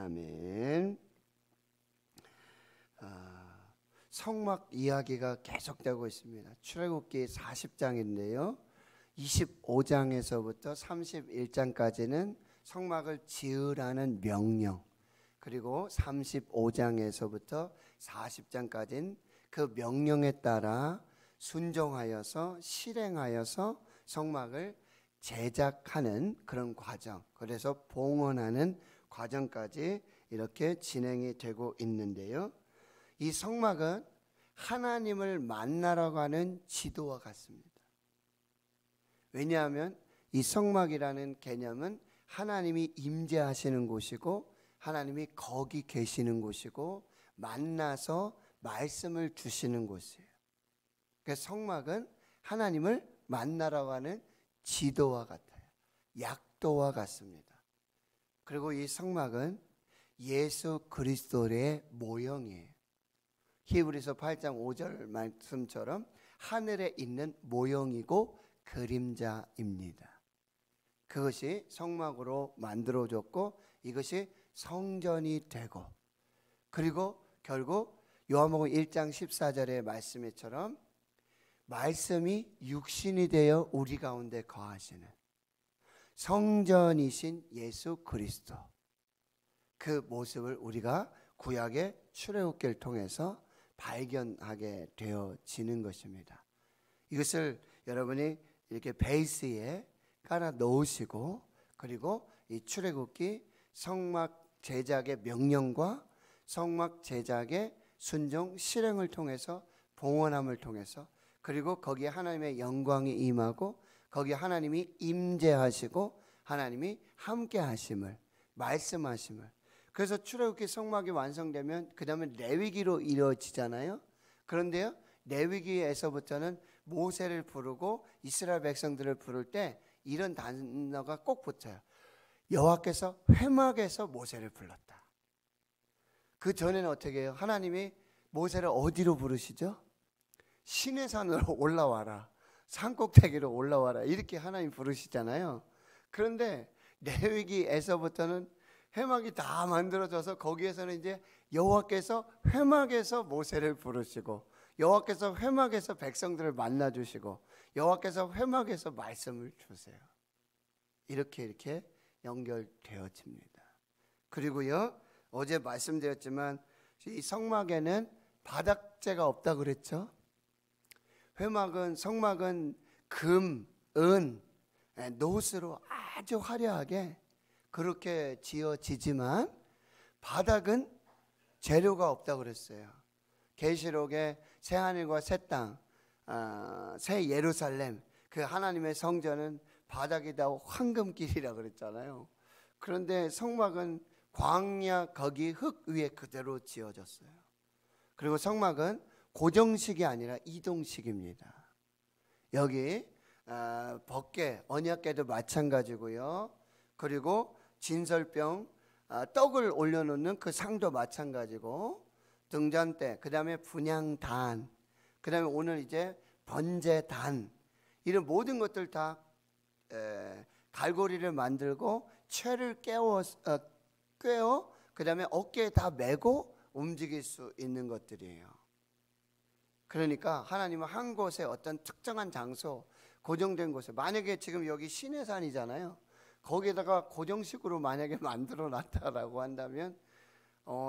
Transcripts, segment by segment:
아멘. 성막 이야기가 계속되고 있습니다. 출애굽기 40장인데요. 25장에서부터 31장까지는 성막을 지으라는 명령, 그리고 35장에서부터 40장까지는 그 명령에 따라 순종하여서 실행하여서 성막을 제작하는 그런 과정, 그래서 봉헌하는 과정까지 이렇게 진행이 되고 있는데요. 이 성막은 하나님을 만나러 가는 지도와 같습니다. 왜냐하면 이 성막이라는 개념은 하나님이 임재하시는 곳이고 하나님이 거기 계시는 곳이고 만나서 말씀을 주시는 곳이에요. 그래서 성막은 하나님을 만나러 가는 지도와 같아요. 약도와 같습니다. 그리고 이 성막은 예수 그리스도의 모형이에요. 히브리서 8장 5절 말씀처럼 하늘에 있는 모형이고 그림자입니다. 그것이 성막으로 만들어졌고 이것이 성전이 되고, 그리고 결국 요한복음 1장 14절의 말씀처럼 말씀이 육신이 되어 우리 가운데 거하시는 성전이신 예수 그리스도, 그 모습을 우리가 구약의 출애굽기를 통해서 발견하게 되어지는 것입니다. 이것을 여러분이 이렇게 베이스에 깔아 놓으시고, 그리고 이 출애굽기 성막 제작의 명령과 성막 제작의 순종 실행을 통해서, 봉헌함을 통해서, 그리고 거기에 하나님의 영광이 임하고 거기에 하나님이 임재하시고 하나님이 함께 하심을, 말씀하심을, 그래서 출애굽기 성막이 완성되면 그 다음에 레위기로 이루어지잖아요. 그런데요, 레위기에서부터는 모세를 부르고 이스라엘 백성들을 부를 때 이런 단어가 꼭 붙어요. 여호와께서 회막에서 모세를 불렀다. 그 전에는 어떻게 해요? 하나님이 모세를 어디로 부르시죠? 신의 산으로 올라와라, 산꼭대기로 올라와라, 이렇게 하나님 부르시잖아요. 그런데 레위기에서부터는 회막이 다 만들어져서 거기에서는 이제 여호와께서 회막에서 모세를 부르시고 여호와께서 회막에서 백성들을 만나주시고 여호와께서 회막에서 말씀을 주세요. 이렇게 연결되어집니다. 그리고요, 어제 말씀드렸지만 이 성막에는 바닥재가 없다 그랬죠. 회막은, 성막은 금, 은, 노스로 아주 화려하게 그렇게 지어지지만 바닥은 재료가 없다 그랬어요. 계시록에 새 하늘과 새 땅, 새 예루살렘, 그 하나님의 성전은 바닥이 다 황금길이라 그랬잖아요. 그런데 성막은 광야 거기 흙 위에 그대로 지어졌어요. 그리고 성막은 고정식이 아니라 이동식입니다. 여기 법궤, 언약궤도 마찬가지고요. 그리고 진설병, 떡을 올려놓는 그 상도 마찬가지고, 등잔대, 그 다음에 분향단, 그 다음에 오늘 이제 번제단, 이런 모든 것들 다 갈고리를 만들고 채를 꿰어 그 다음에 어깨에 다 메고 움직일 수 있는 것들이에요. 그러니까 하나님은 한 곳에 어떤 특정한 장소, 고정된 곳에, 만약에 지금 여기 시내산이잖아요. 거기에다가 고정식으로 만약에 만들어 놨다라고 한다면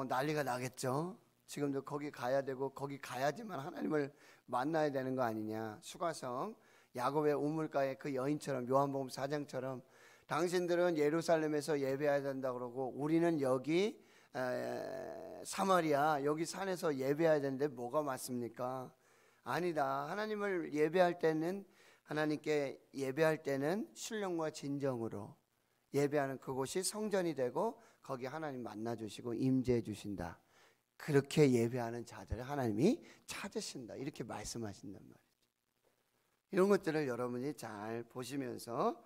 난리가 나겠죠. 지금도 거기 가야 되고 거기 가야지만 하나님을 만나야 되는 거 아니냐. 수가성 야곱의 우물가에 그 여인처럼, 요한복음 4장처럼 당신들은 예루살렘에서 예배해야 된다 그러고 우리는 여기 사마리아 여기 산에서 예배해야 되는데 뭐가 맞습니까? 아니다. 하나님을 예배할 때는, 하나님께 예배할 때는 신령과 진정으로 예배하는 그곳이 성전이 되고 거기 하나님 만나주시고 임재해 주신다. 그렇게 예배하는 자들을 하나님이 찾으신다. 이렇게 말씀하신단 말이죠. 이런 것들을 여러분이 잘 보시면서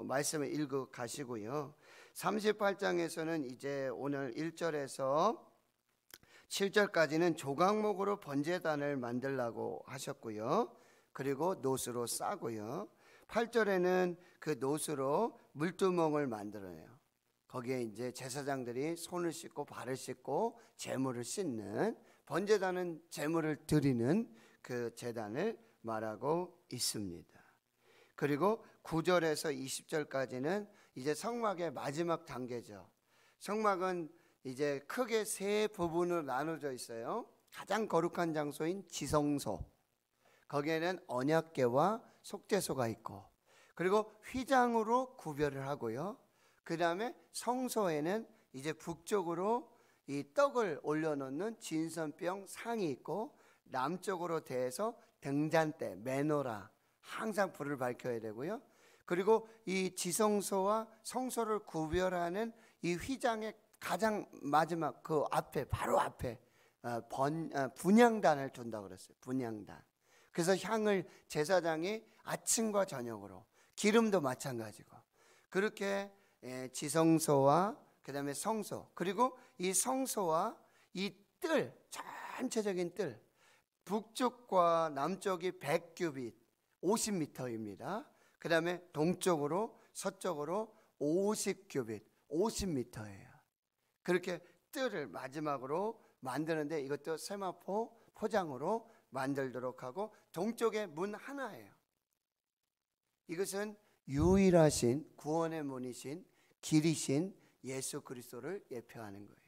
말씀을 읽어 가시고요. 38장에서는 이제 오늘 1절에서 7절까지는 조각목으로 번제단을 만들라고 하셨고요. 그리고 노수로 싸고요. 8절에는 그 노수로 물두멍을 만들어내요. 거기에 이제 제사장들이 손을 씻고 발을 씻고 제물을 씻는, 번제단은 제물을 드리는 그 제단을 말하고 있습니다. 그리고 9절에서 20절까지는 이제 성막의 마지막 단계죠. 성막은 이제 크게 세 부분으로 나눠져 있어요. 가장 거룩한 장소인 지성소, 거기에는 언약궤와 속죄소가 있고, 그리고 휘장으로 구별을 하고요. 그 다음에 성소에는 이제 북쪽으로 이 떡을 올려놓는 진선병 상이 있고, 남쪽으로 대해서 등잔대, 메노라, 항상 불을 밝혀야 되고요. 그리고 이 지성소와 성소를 구별하는 이 휘장의 가장 마지막 그 앞에, 바로 앞에 분향단을 둔다고 그랬어요. 분향단. 그래서 향을 제사장이 아침과 저녁으로, 기름도 마찬가지고, 그렇게 지성소와 그 다음에 성소, 그리고 이 성소와 이 뜰, 전체적인 뜰, 북쪽과 남쪽이 100규빗 50m입니다. 그 다음에 동쪽으로 서쪽으로 50규빗 50m예요. 그렇게 뜰을 마지막으로 만드는데, 이것도 세마포 포장으로 만들도록 하고, 동쪽에 문 하나예요. 이것은 유일하신 구원의 문이신 길이신 예수 그리스도를 예표하는 거예요.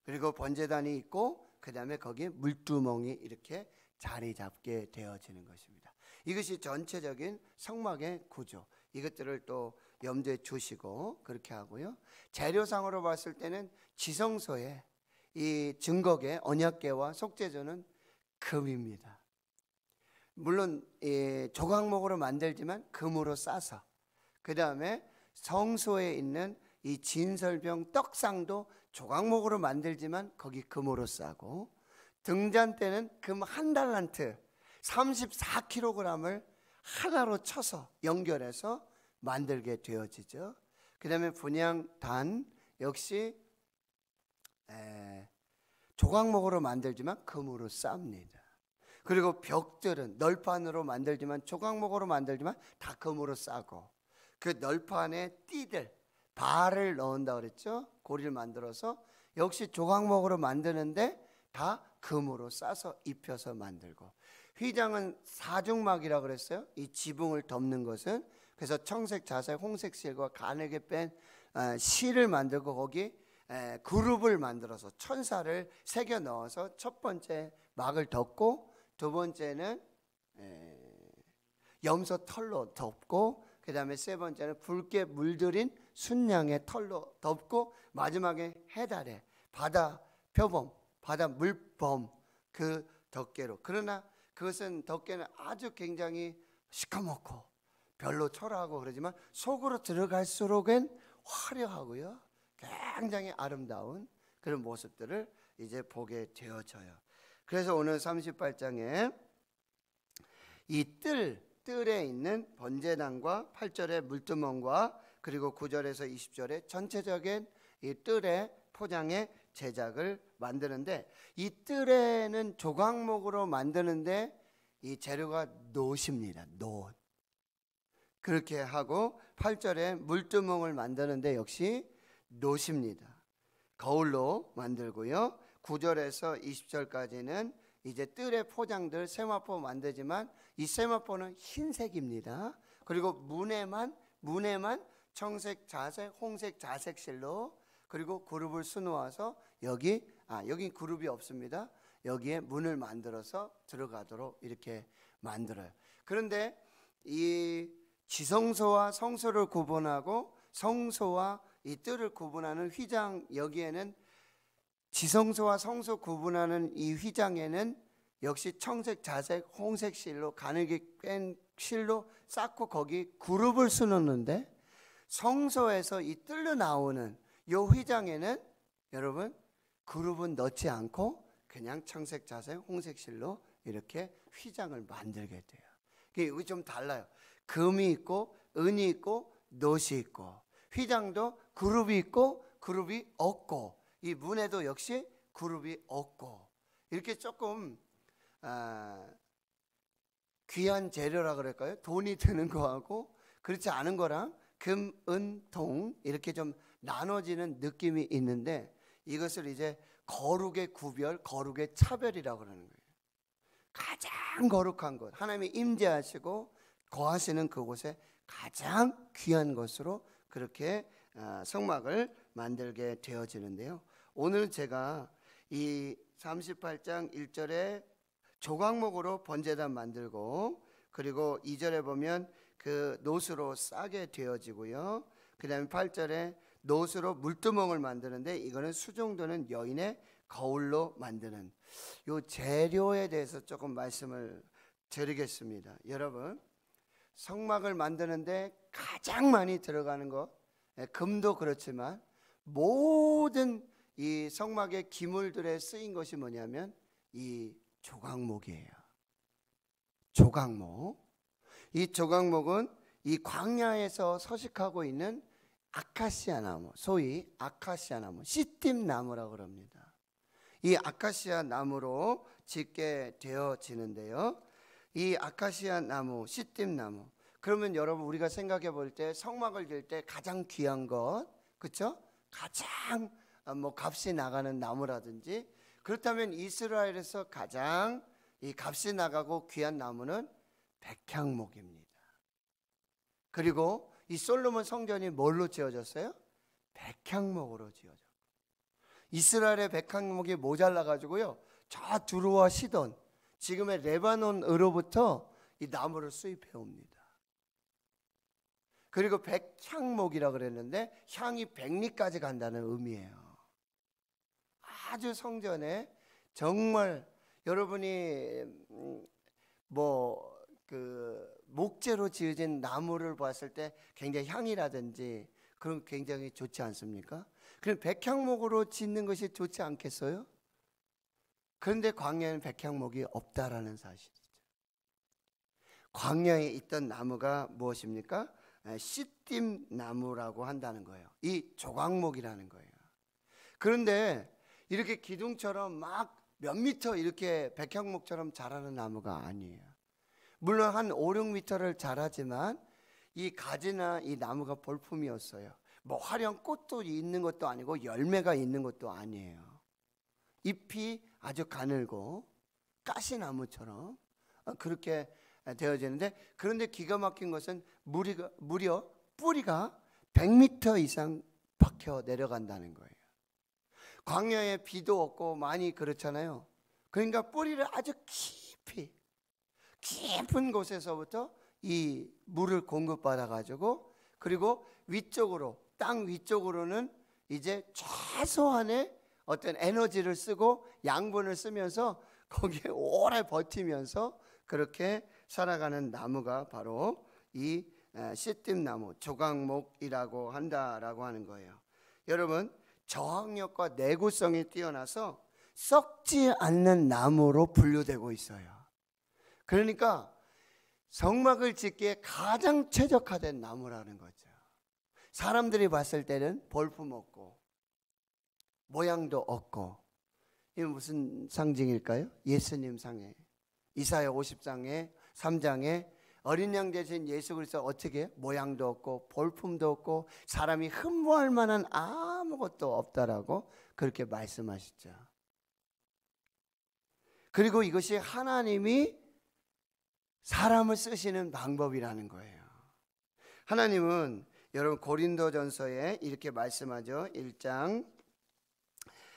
그리고 번제단이 있고, 그 다음에 거기에 물두멍이 이렇게 자리 잡게 되어지는 것입니다. 이것이 전체적인 성막의 구조, 이것들을 또 염두에 두시고 그렇게 하고요. 재료상으로 봤을 때는 지성소에 이 증거계, 언약궤와 속죄소는 금입니다. 물론 조각목으로 만들지만 금으로 싸서, 그 다음에 성소에 있는 이 진설병 떡상도 조각목으로 만들지만 거기 금으로 싸고, 등잔대는 금 한 달란트 34kg을 하나로 쳐서 연결해서 만들게 되어지죠. 그 다음에 분향단 역시 조각목으로 만들지만 금으로 쌉니다. 그리고 벽들은 널판으로 만들지만, 조각목으로 만들지만 다 금으로 싸고, 그 널판에 띠들, 발을 넣는다 그랬죠. 고리를 만들어서 역시 조각목으로 만드는데 다 금으로 싸서 입혀서 만들고, 휘장은 사중막이라고 그랬어요. 이 지붕을 덮는 것은. 그래서 청색, 자색, 홍색 실과 가늘게 뺀 실을 만들고, 거기 그룹을 만들어서 천사를 새겨 넣어서 첫 번째 막을 덮고, 두 번째는 염소 털로 덮고, 그 다음에 세 번째는 붉게 물들인 순양의 털로 덮고, 마지막에 해달에 바다 표범, 바다 물범 그 덮개로. 그러나 그것은 덮개는 아주 굉장히 시커멓고 별로 초라하고 그러지만, 속으로 들어갈수록은 화려하고요, 굉장히 아름다운 그런 모습들을 이제 보게 되어져요. 그래서 오늘 38장에 이 뜰에 있는 번제단과 8절의 물두멍과 그리고 9절에서 20절의 전체적인 이 뜰의 포장의 제작을 만드는데, 이 뜰에는 조각목으로 만드는데 이 재료가 놋입니다. 놋. 그렇게 하고 8절에 물두멍을 만드는데 역시 놋입니다. 거울로 만들고요. 9절에서 20절까지는 이제 뜰의 포장들 세마포 만들지만, 이 세마포는 흰색입니다. 그리고 문에만 청색, 자색, 홍색, 자색 실로, 그리고 그룹을 수놓아서 여기 그룹이 없습니다. 여기에 문을 만들어서 들어가도록 이렇게 만들어요. 그런데 이 지성소와 성소를 구분하고, 성소와 이 뜰을 구분하는 휘장, 여기에는 지성소와 성소 구분하는 이 휘장에는 역시 청색, 자색, 홍색 실로, 가늘게 뺀 실로 쌓고 거기 그룹을 수놓는데, 성소에서 이 뜰로 나오는 이 휘장에는 여러분 그룹은 넣지 않고 그냥 청색, 자색, 홍색 실로 이렇게 휘장을 만들게 돼요. 이게 좀 달라요. 금이 있고 은이 있고 놋이 있고, 휘장도 그룹이 있고 그룹이 없고, 이 문에도 역시 그룹이 없고, 이렇게 조금 귀한 재료라 그럴까요? 돈이 드는 거하고 그렇지 않은 거랑 금, 은, 동 이렇게 좀 나눠지는 느낌이 있는데 이것을 이제 거룩의 구별, 거룩의 차별이라고 그러는 거예요. 가장 거룩한 것, 하나님이 임재하시고 거하시는 그곳에 가장 귀한 것으로 그렇게 성막을 만들게 되어지는데요. 오늘 제가 이 38장 1절에 조각목으로 번제단 만들고, 그리고 2절에 보면 그 노수로 싸게 되어지고요. 그 다음에 8절에 노수로 물두멍을 만드는데 이거는 수종도는 여인의 거울로 만드는 요 재료에 대해서 조금 말씀을 드리겠습니다. 여러분, 성막을 만드는데 가장 많이 들어가는 것, 금도 그렇지만 모든 이 성막의 기물들에 쓰인 것이 뭐냐면 이 조각목이에요. 조각목. 이 조각목은 이 광야에서 서식하고 있는 아카시아 나무, 소위 아카시아 나무, 시띠 나무라고 그럽니다. 이 아카시아 나무로 짓게 되어지는데요. 이 아카시아 나무, 시띠 나무. 그러면 여러분, 우리가 생각해 볼 때 성막을 질 때 가장 귀한 것, 그렇죠? 가장 뭐 값이 나가는 나무라든지, 그렇다면 이스라엘에서 가장 이 값이 나가고 귀한 나무는 백향목입니다. 그리고 이 솔로몬 성전이 뭘로 지어졌어요? 백향목으로 지어졌고, 이스라엘의 백향목이 모자라 가지고요, 저 두루와 시돈, 지금의 레바논으로부터 이 나무를 수입해 옵니다. 그리고 백향목이라 그랬는데 향이 100리까지 간다는 의미예요. 아주 성전에 정말 여러분이 뭐 그 목재로 지어진 나무를 봤을 때 굉장히 향이라든지 그런 굉장히 좋지 않습니까? 그럼 백향목으로 짓는 것이 좋지 않겠어요? 그런데 광야에는 백향목이 없다라는 사실이죠. 광야에 있던 나무가 무엇입니까? 시띠 나무라고 한다는 거예요. 이 조각목이라는 거예요. 그런데 이렇게 기둥처럼 막 몇 미터 이렇게 백향목처럼 자라는 나무가 아니에요. 물론 한 5, 6미터를 자라지만 이 가지나 이 나무가 볼품이었어요. 뭐 화려한 꽃도 있는 것도 아니고 열매가 있는 것도 아니에요. 잎이 아주 가늘고 가시나무처럼 그렇게 되어지는데, 그런데 기가 막힌 것은 무려 뿌리가 100m 이상 박혀 내려간다는 거예요. 광야에 비도 없고 많이 그렇잖아요. 그러니까 뿌리를 아주 깊은 곳에서부터 이 물을 공급받아 가지고, 그리고 위쪽으로, 땅 위쪽으로는 이제 최소한의 어떤 에너지를 쓰고 양분을 쓰면서 거기에 오래 버티면서 그렇게 살아가는 나무가 바로 이 시띠 나무, 조각목이라고 한다라고 하는 거예요. 여러분, 저항력과 내구성이 뛰어나서 썩지 않는 나무로 분류되고 있어요. 그러니까 성막을 짓기에 가장 최적화된 나무라는 거죠. 사람들이 봤을 때는 볼품 없고 모양도 없고, 이게 무슨 상징일까요? 예수님 상에, 이사야 50장에 3장에 어린 양 대신 예수 그리스도 어떻게 모양도 없고 볼품도 없고 사람이 흠모할 만한 아무것도 없다라고 그렇게 말씀하시죠. 그리고 이것이 하나님이 사람을 쓰시는 방법이라는 거예요. 하나님은 여러분 고린도전서에 이렇게 말씀하죠. 1장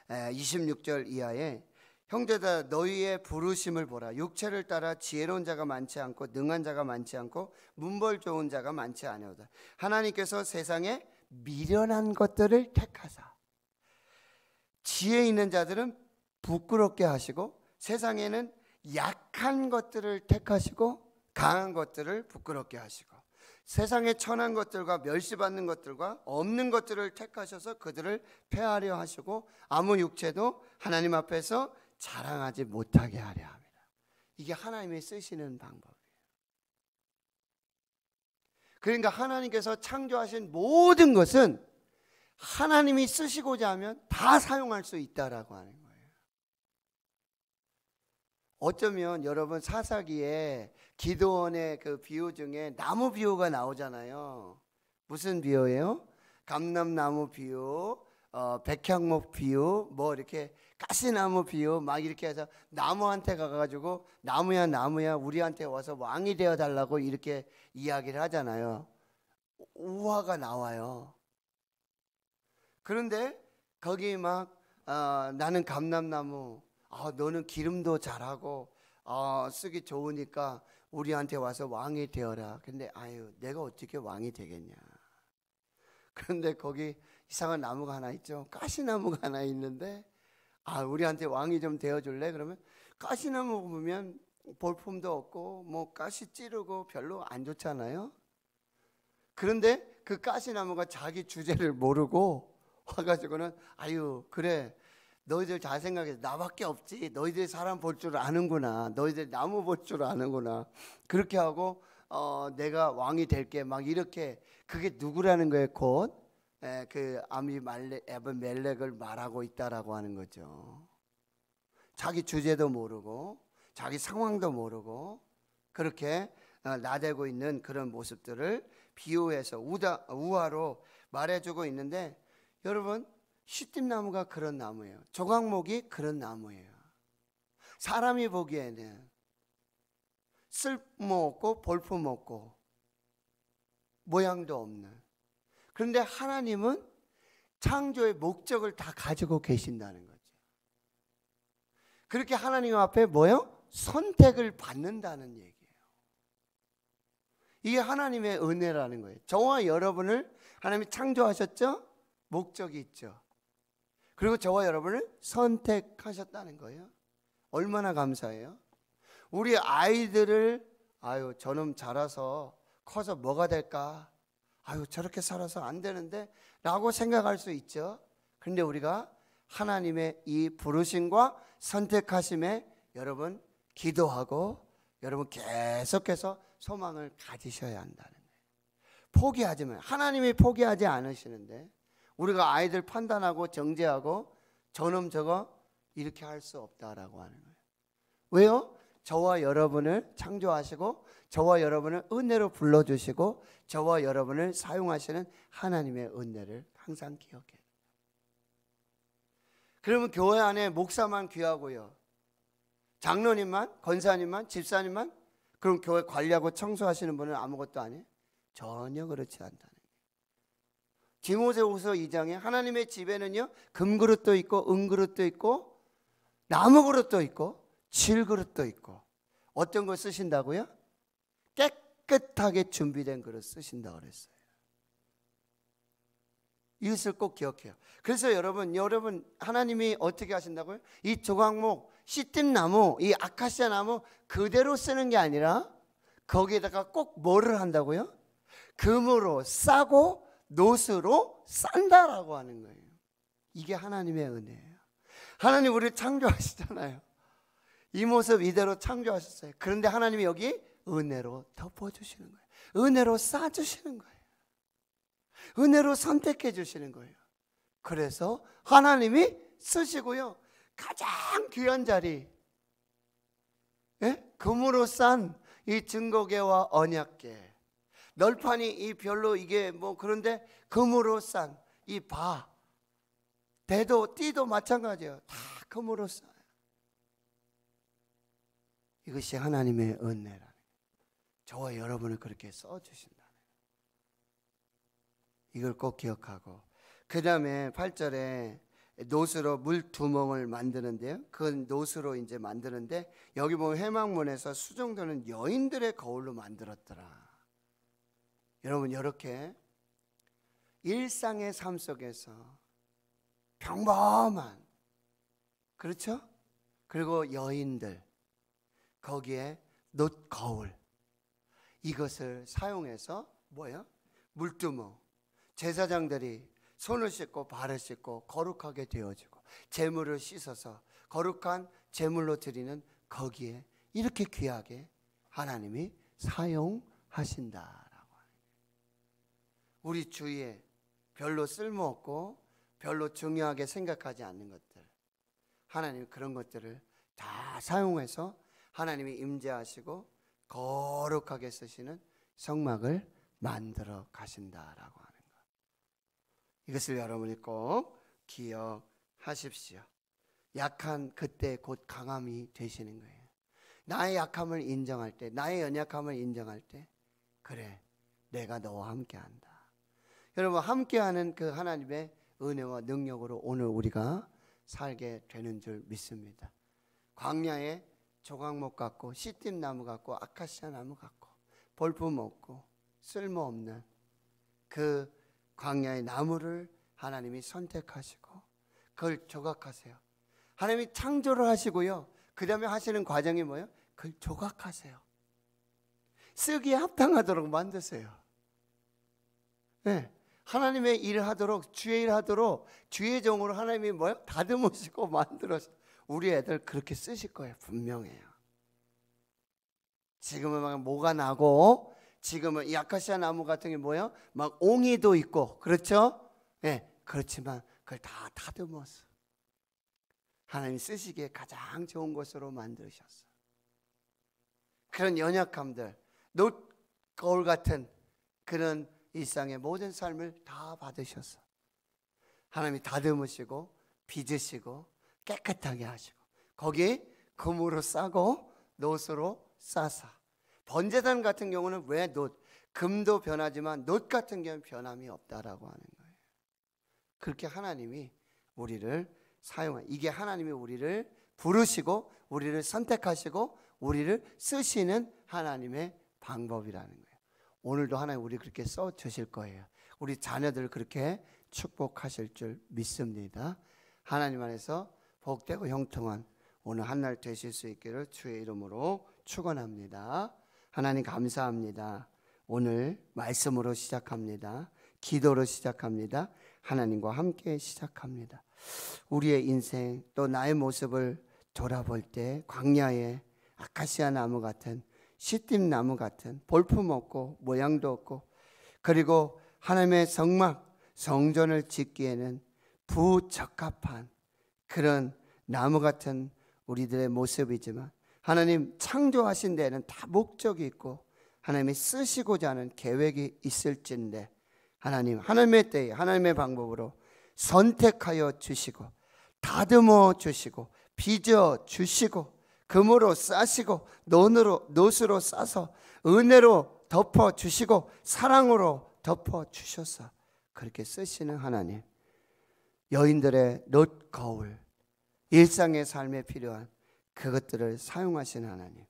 26절 이하에 형제들아 너희의 부르심을 보라. 육체를 따라 지혜로운 자가 많지 않고 능한 자가 많지 않고 문벌 좋은 자가 많지 아니하다. 하나님께서 세상에 미련한 것들을 택하사 지혜 있는 자들은 부끄럽게 하시고 세상에는 약한 것들을 택하시고 강한 것들을 부끄럽게 하시고 세상에 천한 것들과 멸시받는 것들과 없는 것들을 택하셔서 그들을 폐하려 하시고 아무 육체도 하나님 앞에서 자랑하지 못하게 하려 합니다. 이게 하나님이 쓰시는 방법이에요. 그러니까 하나님께서 창조하신 모든 것은 하나님이 쓰시고자 하면 다 사용할 수 있다라고 하는 거예요. 어쩌면 여러분 사사기에 기드온의 그 비유 중에 나무 비유가 나오잖아요. 무슨 비유예요? 감람나무 비유, 백향목 비유, 뭐 이렇게 가시나무 비유 막 이렇게 해서 나무한테 가가지고 나무야 나무야 우리한테 와서 왕이 되어 달라고 이렇게 이야기를 하잖아요. 우화가 나와요. 그런데 거기 막 나는 감람나무, 너는 기름도 잘하고 쓰기 좋으니까 우리한테 와서 왕이 되어라. 근데 아유 내가 어떻게 왕이 되겠냐. 그런데 거기 이상한 나무가 하나 있죠. 가시나무가 하나 있는데 우리한테 왕이 좀 되어줄래? 그러면 가시나무 보면 볼품도 없고 뭐 가시 찌르고 별로 안 좋잖아요. 그런데 그 가시나무가 자기 주제를 모르고 와가지고는 아유 그래 너희들 잘 생각해 나밖에 없지. 너희들 사람 볼 줄 아는구나. 너희들 나무 볼 줄 아는구나. 그렇게 하고 내가 왕이 될게 막 이렇게. 그게 누구라는 거예요? 곧 그 아비멜렉을 말하고 있다라고 하는 거죠. 자기 주제도 모르고 자기 상황도 모르고 그렇게 나대고 있는 그런 모습들을 비유해서 우화로 말해주고 있는데, 여러분 시띠나무가 그런 나무예요. 조각목이 그런 나무예요. 사람이 보기에는 쓸모없고 볼품없고 모양도 없는, 그런데 하나님은 창조의 목적을 다 가지고 계신다는 거죠. 그렇게 하나님 앞에 뭐요? 선택을 받는다는 얘기예요. 이게 하나님의 은혜라는 거예요. 저와 여러분을 하나님이 창조하셨죠? 목적이 있죠. 그리고 저와 여러분을 선택하셨다는 거예요. 얼마나 감사해요. 우리 아이들을 저놈 자라서 커서 뭐가 될까? 저렇게 살아서 안 되는데 라고 생각할 수 있죠. 그런데 우리가 하나님의 이 부르심과 선택하심에 여러분 기도하고 여러분 계속해서 소망을 가지셔야 한다는 거예요. 포기하지 마요. 하나님이 포기하지 않으시는데 우리가 아이들 판단하고 정죄하고 저놈 저거 이렇게 할 수 없다라고 하는 거예요. 왜요? 저와 여러분을 창조하시고 저와 여러분을 은혜로 불러주시고 저와 여러분을 사용하시는 하나님의 은혜를 항상 기억해야 돼요. 그러면 교회 안에 목사만 귀하고요, 장로님만, 권사님만, 집사님만, 그럼 교회 관리하고 청소하시는 분은 아무것도 아니에요? 전혀 그렇지 않다는 거예요. 디모데후서 2장에 하나님의 집에는요 금그릇도 있고 은그릇도 있고 나무그릇도 있고 질그릇도 있고 어떤 걸 쓰신다고요? 깨끗하게 준비된 그릇 쓰신다고 그랬어요. 이것을 꼭 기억해요. 그래서 여러분 하나님이 어떻게 하신다고요? 이 조각목, 시띠나무, 이 아카시아 나무 그대로 쓰는 게 아니라 거기에다가 꼭 뭐를 한다고요? 금으로 싸고 노스로 싼다라고 하는 거예요. 이게 하나님의 은혜예요. 하나님 우리를 창조하시잖아요. 이 모습 이대로 창조하셨어요. 그런데 하나님이 여기 은혜로 덮어주시는 거예요. 은혜로 싸주시는 거예요. 은혜로 선택해 주시는 거예요. 그래서 하나님이 쓰시고요, 가장 귀한 자리, 금으로 싼 이 증거궤와 언약궤, 널판이 이 별로 이게 뭐 그런데 금으로 싼 이 대도 띠도 마찬가지예요. 다 금으로 싸요. 이것이 하나님의 은혜라는 거예요. 저와 여러분을 그렇게 써주신다는 거예요. 이걸 꼭 기억하고, 그 다음에 8절에 노스로 물두멍을 만드는데요, 그 노스로 이제 만드는데 여기 보면 회막문에서 수정도는 여인들의 거울로 만들었더라. 여러분 이렇게 일상의 삶 속에서 평범한, 그렇죠? 그리고 여인들 거기에 놋 거울, 이것을 사용해서 뭐예요? 물두멍, 제사장들이 손을 씻고 발을 씻고 거룩하게 되어지고 제물을 씻어서 거룩한 제물로 드리는 거기에 이렇게 귀하게 하나님이 사용하신다라고 하는 거예요. 우리 주위에 별로 쓸모없고 별로 중요하게 생각하지 않는 것들, 하나님이 그런 것들을 다 사용해서 하나님이 임재하시고 거룩하게 쓰시는 성막을 만들어 가신다라고 하는 거예요. 이것을 여러분이 꼭 기억하십시오. 약한 그때 곧 강함이 되시는 거예요. 나의 약함을 인정할 때, 나의 연약함을 인정할 때, 그래, 내가 너와 함께한다. 여러분, 함께하는 그 하나님의 은혜와 능력으로 오늘 우리가 살게 되는 줄 믿습니다. 광야에 조각목 같고 시띠나무 같고 아카시아 나무 같고 볼품 없고 쓸모없는 그 광야의 나무를 하나님이 선택하시고 그걸 조각하세요. 하나님이 창조를 하시고요, 그 다음에 하시는 과정이 뭐예요? 그걸 조각하세요. 쓰기에 합당하도록 만드세요. 네. 하나님의 일을 하도록, 주의 일을 하도록 주의 종으로 하나님이 뭐예요? 다듬으시고 만들어서 우리 애들 그렇게 쓰실 거예요. 분명해요. 지금은 막 뭐가 나고, 지금은 이 아카시아 나무 같은 게 뭐예요? 막 옹이도 있고, 그렇죠? 네, 그렇지만 그걸 다 다듬어서 하나님이 쓰시기에 가장 좋은 것으로 만드셨어. 그런 연약함들, 노거울 같은 그런 일상의 모든 삶을 다 받으셔서 하나님이 다듬으시고 빚으시고 깨끗하게 하시고 거기 금으로 싸고 놋으로 싸사. 번제단 같은 경우는 왜 놋? 금도 변하지만 놋 같은 경우는 변함이 없다라고 하는 거예요. 그렇게 하나님이 우리를 사용한, 이게 하나님이 우리를 부르시고 우리를 선택하시고 우리를 쓰시는 하나님의 방법이라는 거예요. 오늘도 하나님 우리 그렇게 써 주실 거예요. 우리 자녀들 그렇게 축복하실 줄 믿습니다. 하나님 안에서 복되고 형통한 오늘 한날 되실 수 있기를 주의 이름으로 축원합니다. 하나님 감사합니다. 오늘 말씀으로 시작합니다. 기도로 시작합니다. 하나님과 함께 시작합니다. 우리의 인생 또 나의 모습을 돌아볼 때 광야의 아카시아 나무 같은 시띠 나무 같은 볼품 없고 모양도 없고 그리고 하나님의 성막 성전을 짓기에는 부적합한 그런 나무 같은 우리들의 모습이지만 하나님 창조하신 데에는 다 목적이 있고 하나님이 쓰시고자 하는 계획이 있을진데 하나님 하나님의 때에 하나님의 방법으로 선택하여 주시고 다듬어 주시고 빚어 주시고 금으로 싸시고 놋으로 싸서 은혜로 덮어 주시고 사랑으로 덮어 주셔서 그렇게 쓰시는 하나님, 여인들의 놋 거울, 일상의 삶에 필요한 그것들을 사용하시는 하나님,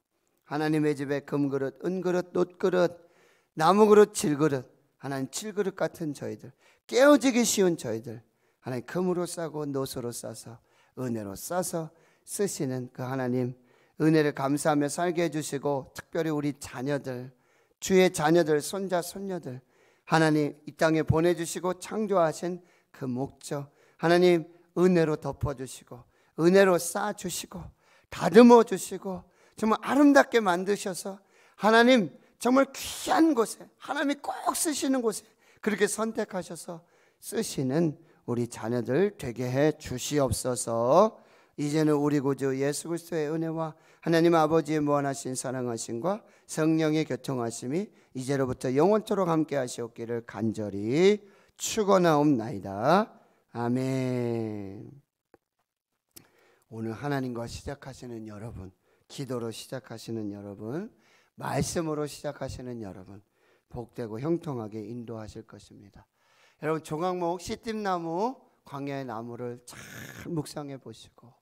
하나님의 집에 금그릇, 은그릇, 놋그릇, 나무그릇, 질그릇, 하나님 질그릇 같은 저희들, 깨어지기 쉬운 저희들 하나님 금으로 싸고 놋으로 싸서 은혜로 싸서 쓰시는 그 하나님 은혜를 감사하며 살게 해주시고 특별히 우리 자녀들, 주의 자녀들, 손자, 손녀들 하나님 이 땅에 보내주시고 창조하신 그 목적 하나님 은혜로 덮어주시고 은혜로 쌓아주시고 다듬어 주시고 정말 아름답게 만드셔서 하나님 정말 귀한 곳에 하나님이 꼭 쓰시는 곳에 그렇게 선택하셔서 쓰시는 우리 자녀들 되게 해 주시옵소서. 이제는 우리 구주 예수 그리스도의 은혜와 하나님 아버지의 무한하신 사랑하심과 성령의 교통하심이 이제로부터 영원토록 함께 하시옵기를 간절히 축원하옵나이다. 아멘. 오늘 하나님과 시작하시는 여러분, 기도로 시작하시는 여러분, 말씀으로 시작하시는 여러분 복되고 형통하게 인도하실 것입니다. 여러분 조각목, 시띠나무, 광야의 나무를 잘 묵상해 보시고